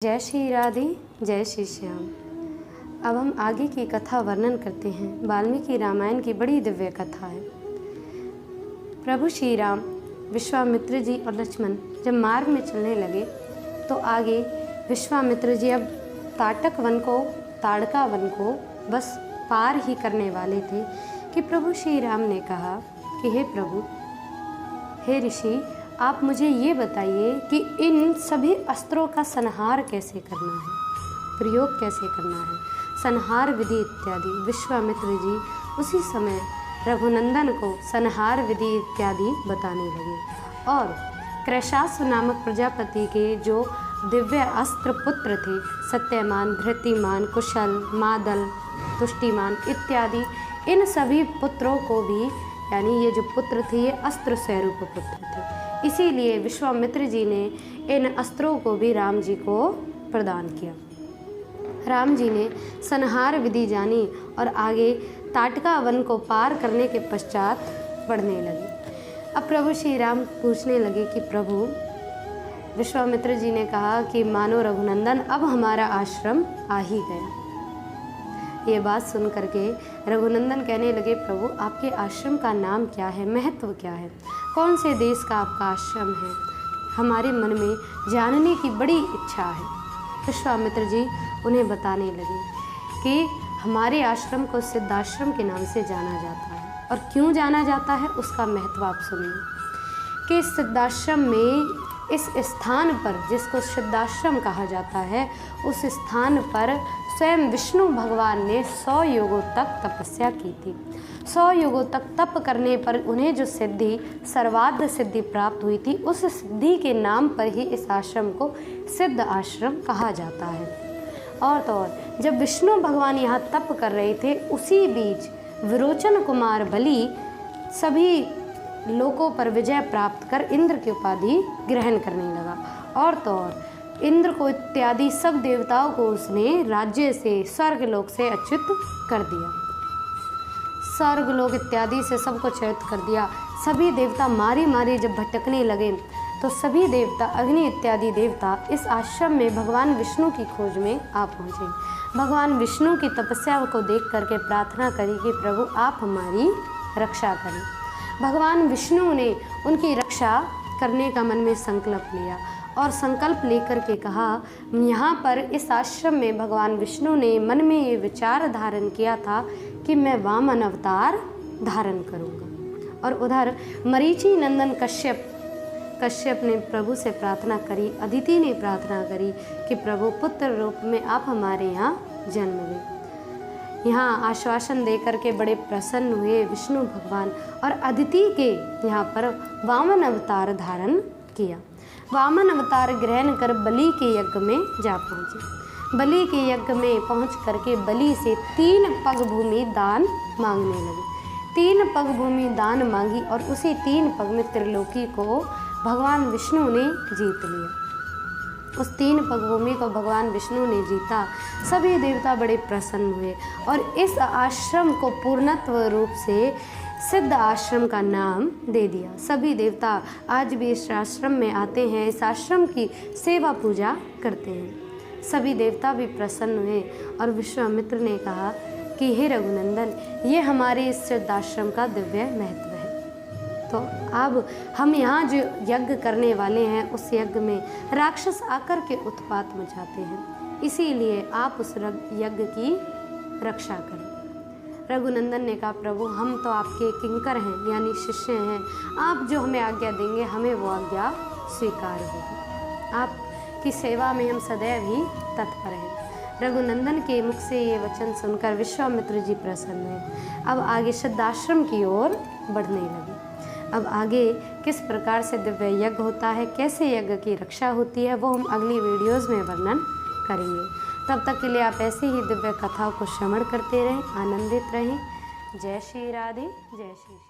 जय श्री राधे, जय श्री श्याम। अब हम आगे की कथा वर्णन करते हैं। वाल्मीकि रामायण की बड़ी दिव्य कथा है। प्रभु श्री राम, विश्वामित्र जी और लक्ष्मण जब मार्ग में चलने लगे तो आगे विश्वामित्र जी अब ताड़का वन को बस पार ही करने वाले थे कि प्रभु श्री राम ने कहा कि हे प्रभु, हे ऋषि, आप मुझे ये बताइए कि इन सभी अस्त्रों का संहार कैसे करना है, प्रयोग कैसे करना है, संहार विधि इत्यादि। विश्वामित्र जी उसी समय रघुनंदन को संहार विधि इत्यादि बताने लगे और क्रैशास्व नामक प्रजापति के जो दिव्य अस्त्र पुत्र थे, सत्यमान, धृतिमान, कुशल, मादल, तुष्टिमान इत्यादि, इन सभी पुत्रों को भी, यानी ये जो पुत्र थे ये अस्त्र स्वरूप पुत्र थे, इसीलिए विश्वामित्र जी ने इन अस्त्रों को भी राम जी को प्रदान किया। राम जी ने संहार विधि जानी और आगे ताटका वन को पार करने के पश्चात बढ़ने लगे। अब प्रभु श्री राम पूछने लगे कि प्रभु, विश्वामित्र जी ने कहा कि मानो रघुनंदन, अब हमारा आश्रम आ ही गया। ये बात सुन करके रघुनंदन कहने लगे, प्रभु आपके आश्रम का नाम क्या है, महत्व क्या है, कौन से देश का आपका आश्रम है, हमारे मन में जानने की बड़ी इच्छा है। विश्वामित्र जी उन्हें बताने लगे कि हमारे आश्रम को सिद्धाश्रम के नाम से जाना जाता है। और क्यों जाना जाता है उसका महत्व आप सुनिए कि सिद्धाश्रम में, इस स्थान पर जिसको सिद्धाश्रम कहा जाता है, उस स्थान पर स्वयं विष्णु भगवान ने 100 युगों तक तपस्या की थी। 100 युगों तक तप करने पर उन्हें जो सिद्धि, सर्वार्थ सिद्धि प्राप्त हुई थी, उस सिद्धि के नाम पर ही इस आश्रम को सिद्ध आश्रम कहा जाता है। और तो और जब विष्णु भगवान यहाँ तप कर रहे थे, उसी बीच विरोचन कुमार बलि सभी लोकों पर विजय प्राप्त कर इंद्र की उपाधि ग्रहण करने लगा। और तो और इंद्र को इत्यादि सब देवताओं को उसने राज्य से, स्वर्गलोक से अच्युत कर दिया। स्वर्गलोक इत्यादि से सबको च्युत कर दिया। सभी देवता मारी मारी जब भटकने लगे तो सभी देवता, अग्नि इत्यादि देवता, इस आश्रम में भगवान विष्णु की खोज में आ पहुँचे। भगवान विष्णु की तपस्या को देख करके प्रार्थना करी कि प्रभु आप हमारी रक्षा करें। भगवान विष्णु ने उनकी रक्षा करने का मन में संकल्प लिया और संकल्प लेकर के कहा, यहाँ पर इस आश्रम में भगवान विष्णु ने मन में ये विचार धारण किया था कि मैं वामन अवतार धारण करूँगा। और उधर मरीचि नंदन कश्यप ने प्रभु से प्रार्थना करी, अदिति ने प्रार्थना करी कि प्रभु पुत्र रूप में आप हमारे यहाँ जन्म लें। यहाँ आश्वासन देकर के बड़े प्रसन्न हुए विष्णु भगवान और अदिति के यहाँ पर वामन अवतार धारण किया। वामन अवतार ग्रहण कर बलि के यज्ञ में जा पहुँचे। बलि के यज्ञ में पहुँच करके बलि से 3 पग भूमि दान मांगने लगे। 3 पग भूमि दान मांगी और उसी 3 पग में त्रिलोकी को भगवान विष्णु ने जीत लिया। उस 3 पग भूमि को भगवान विष्णु ने जीता। सभी देवता बड़े प्रसन्न हुए और इस आश्रम को पूर्णत्व रूप से सिद्ध आश्रम का नाम दे दिया। सभी देवता आज भी इस आश्रम में आते हैं, इस आश्रम की सेवा पूजा करते हैं। सभी देवता भी प्रसन्न हुए और विश्वामित्र ने कहा कि हे रघुनंदन, ये हमारे इस सिद्ध आश्रम का दिव्य महत्व है। तो अब हम यहाँ जो यज्ञ करने वाले हैं, उस यज्ञ में राक्षस आकर के उत्पात मचाते हैं, इसीलिए आप उस यज्ञ की रक्षा करें। रघुनंदन ने कहा, प्रभु हम तो आपके किंकर हैं, यानी शिष्य हैं, आप जो हमें आज्ञा देंगे हमें वो आज्ञा स्वीकार होगी। आपकी सेवा में हम सदैव ही तत्पर हैं। रघुनंदन के मुख से ये वचन सुनकर विश्वामित्र जी प्रसन्न हुए। अब आगे सिद्धाश्रम की ओर बढ़ने लगे। अब आगे किस प्रकार से दिव्य यज्ञ होता है, कैसे यज्ञ की रक्षा होती है, वो हम अगली वीडियोज़ में वर्णन करेंगे। तब तक के लिए आप ऐसे ही दिव्य कथाओं को श्रवण करते रहें, आनंदित रहें। जय श्री राधे, जय श्री